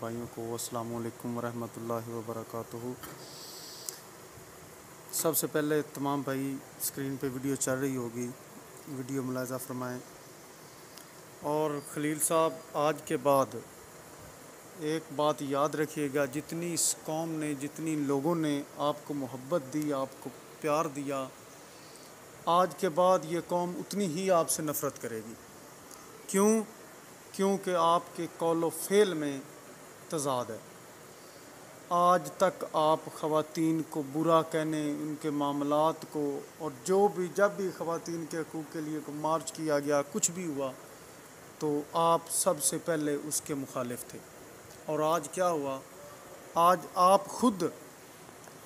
بھائیوں کو السلام علیکم ورحمۃ اللہ وبرکاتہ۔ سب سے پہلے تمام بھائی اسکرین پہ ویڈیو چل رہی ہوگی، ویڈیو ملاحظہ فرمائیں۔ اور خلیل صاحب، آج کے بعد ایک بات یاد رکھیے گا، جتنی اس قوم نے، جتنی لوگوں نے آپ کو محبت دی، آپ کو پیار دیا، آج کے بعد یہ قوم اتنی ہی آپ سے نفرت کرے گی۔ کیونکہ آپ کے قول و فعل میں تضاد ہے۔ آج تک آپ خواتین کو برا کہنے، ان کے معاملات کو، اور جب بھی خواتین کے حقوق کے لیے مارچ کیا گیا، کچھ بھی ہوا، تو آپ سب سے پہلے اس کے مخالف تھے۔ اور آج کیا ہوا؟ آج آپ خود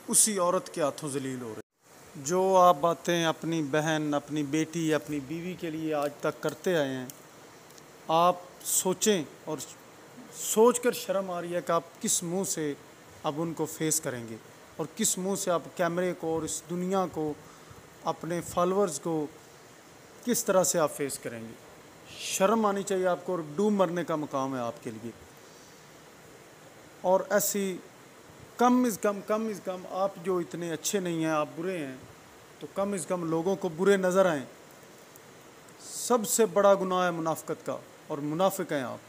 اسی عورت کے ہاتھوں ذلیل ہو رہے۔ جو آپ باتیں اپنی بہن، اپنی بیٹی، اپنی بیوی کے لیے آج تک کرتے آئے ہیں، آپ سوچیں اور سوچ کر شرم آ رہی ہے کہ آپ کس منہ سے اب ان کو فیس کریں گے، اور کس منہ سے آپ کیمرے کو اور اس دنیا کو، اپنے فالورز کو کس طرح سے آپ فیس کریں گے۔ شرم آنی چاہیے آپ کو، اور ڈوب مرنے کا مقام ہے آپ کے لیے۔ اور ایسی کم از کم آپ جو اتنے اچھے نہیں ہیں، آپ برے ہیں، تو کم از کم لوگوں کو برے نظر آئیں۔ سب سے بڑا گناہ ہے منافقت کا، اور منافق ہیں آپ۔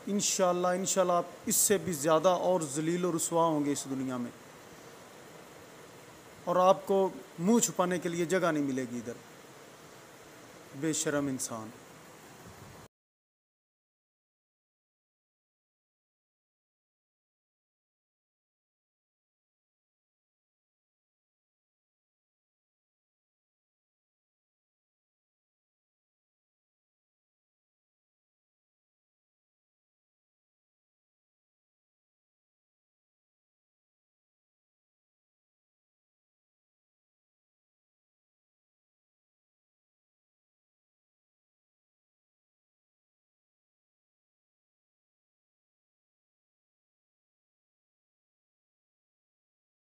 انشاءاللہ آپ اس سے بھی زیادہ اور ذلیل و رسوا ہوں گے اس دنیا میں، اور آپ کو منہ چھپانے کے لیے جگہ نہیں ملے گی ادھر، بے شرم انسان۔